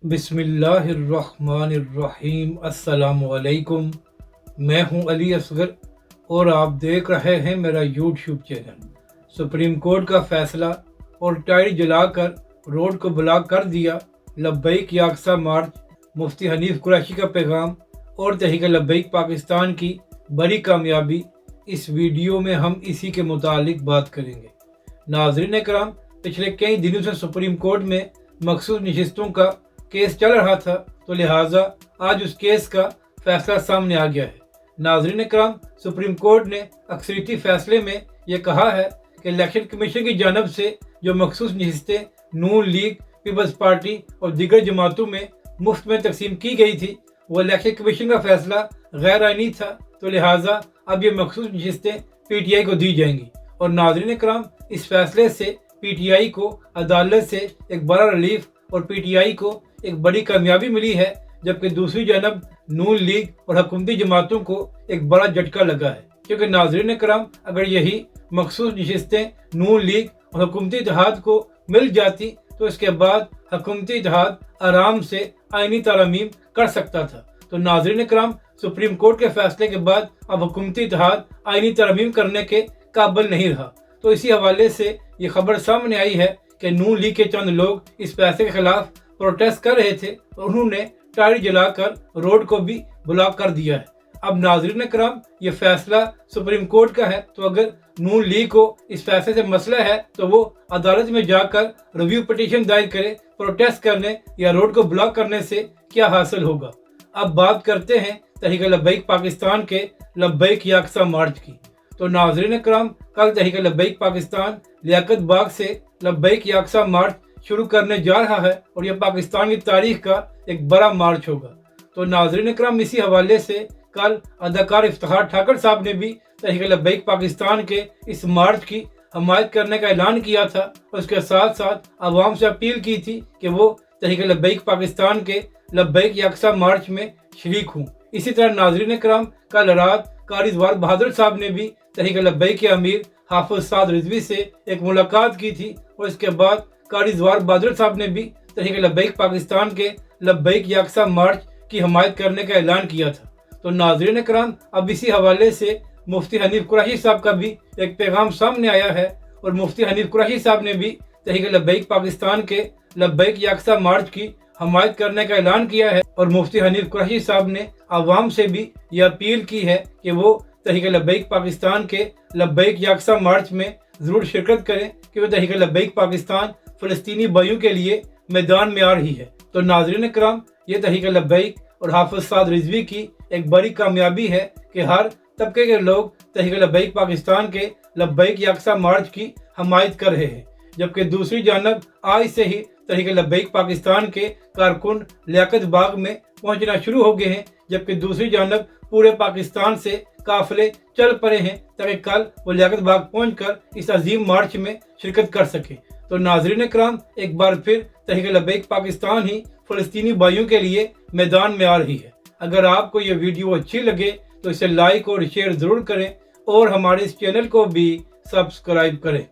बिस्मिल्लाहिर्रहमानिर्रहीम। अस्सलाम वालेकुम। मैं हूं अली असगर और आप देख रहे हैं मेरा यूट्यूब चैनल। सुप्रीम कोर्ट का फैसला और टायर जलाकर रोड को ब्लॉक कर दिया। लब्बैक या अक़सा मार्च, मुफ्ती हनीफ कुरैशी का पैगाम और तहरीक लब्बैक पाकिस्तान की बड़ी कामयाबी। इस वीडियो में हम इसी के मुतालिक बात करेंगे। नाज़रीन कराम, पिछले कई दिनों से सुप्रीम कोर्ट में मखसूस नशिस्तों का केस चल रहा था, तो लिहाजा आज उस केस का फैसला सामने आ गया है। नाज़रीन कराम, सुप्रीम कोर्ट ने अक्सरियती फैसले में यह कहा है कि इलेक्शन कमीशन की जानब से जो मखसूस नशिस्तें नून लीग, पीपल्स पार्टी और दीगर जमातों में मुफ्त में तकसीम की गई थी, वो इलेक्शन कमीशन का फैसला गैर आइनी था, तो लिहाजा अब ये मखसूस नशिस्तें PTI को दी जाएंगी। और नाज़रीन कराम, इस फैसले से PTI को अदालत से एक बड़ा रिलीफ और PTI को एक बड़ी कामयाबी मिली है, जबकि दूसरी जानब नून लीग और हुकूमती जमातों को एक बड़ा झटका लगा है। क्योंकि नाज़रीन कराम, अगर यही मखसूस नशिस्तें नून लीग और हुकूमती इत्तेहाद को मिल जाती तो इसके बाद हुकूमती इत्तेहाद आराम से आइनी तरमीम कर सकता था। तो नाज़रीन कराम, सुप्रीम कोर्ट के फैसले के बाद अब हुकूमती इत्तेहाद आइनी तरमीम करने के काबिल नहीं रहा। तो इसी हवाले से ये खबर सामने आई है कि नून लीग के चंद लोग इस फैसले के खिलाफ प्रोटेस्ट कर रहे थे और उन्होंने टायर जलाकर रोड को भी ब्लॉक कर दिया है। अब नाज़रीन कराम, ये फैसला सुप्रीम कोर्ट का है, तो अगर नून लीग को इस फैसले से मसला है तो वो अदालत में जाकर रिव्यू पिटीशन दायर करे। प्रोटेस्ट करने या रोड को ब्लॉक करने से क्या हासिल होगा। अब बात करते हैं तहरीक लब्बैक पाकिस्तान के लब्बैक या अक़सा मार्च की। तो नाज़रीन कराम, कल तहरीक लब्बैक पाकिस्तान लियाकत बाग से लब्बैक या अक़सा मार्च शुरू करने जा रहा है और यह पाकिस्तान की तारीख का एक बड़ा मार्च होगा। तो नाज़रीन कराम, इसी हवाले से कल अदाकार इफ्तिखार ठाकर साहब ने भी तहरीक लब्बैक पाकिस्तान के इस मार्च की हमायत करने का ऐलान किया था और उसके साथ साथ आवाम से अपील की थी कि वो तहरीक लब्बैक पाकिस्तान के लब्बैक या अक़सा मार्च में शरीक हूँ। इसी तरह नाज़रीन कराम, कल रात कारी ज़वार बहादुर साहब ने भी तहरीक लब्बैक के अमीर हाफिज साद रिजवी से एक मुलाकात की थी और इसके बाद कारी ज़वार बहादुर साहब ने भी तहरीक लब्बैक पाकिस्तान के लब्बैक या अक़सा मार्च की हमायत करने का ऐलान किया था। तो नाज़रीन कराम, अब इसी हवाले से मुफ्ती हनीफ कुरैशी साहब का भी एक पैगाम सामने आया है और मुफ्ती हनीफ कुरैशी साहब ने भी तहरीक लब्बैक पाकिस्तान के लब्बैक या अक़सा मार्च की हमायत करने का ऐलान किया है। और मुफ्ती हनीफ कुरैशी साहब ने आवाम से भी ये अपील की है कि वो तहरीक लब्बैक पाकिस्तान के लब्बैक या अक़सा मार्च में ज़रूर शिरकत करें, क्योंकि तहरीक लब्बैक पाकिस्तान फ़लस्तीनी भाइयों के लिए मैदान में आ रही है। तो नाज़रीन कराम, ये तहरीक लब्बैक और हाफिज साद रिजवी की एक बड़ी कामयाबी है कि हर तबके के लोग तहरीक लब्बैक पाकिस्तान के लब्बैक या अक़सा मार्च की हमायत कर रहे हैं। जबकि दूसरी जानब आज से ही तहरीक लब्बैक पाकिस्तान के कारकुन लियाकत बाग में पहुंचना शुरू हो गए हैं, जबकि दूसरी जानब पूरे पाकिस्तान से काफिले चल पड़े हैं ताकि कल वो लियाकत बाग पहुंचकर इस अजीम मार्च में शिरकत कर सके। तो नाज़रीन कराम, एक बार फिर तहरीक लब्बैक पाकिस्तान ही फ़लस्तीनी भाइयों के लिए मैदान में आ रही है। अगर आपको ये वीडियो अच्छी लगे तो इसे लाइक और शेयर ज़रूर करें और हमारे इस चैनल को भी सब्सक्राइब करें।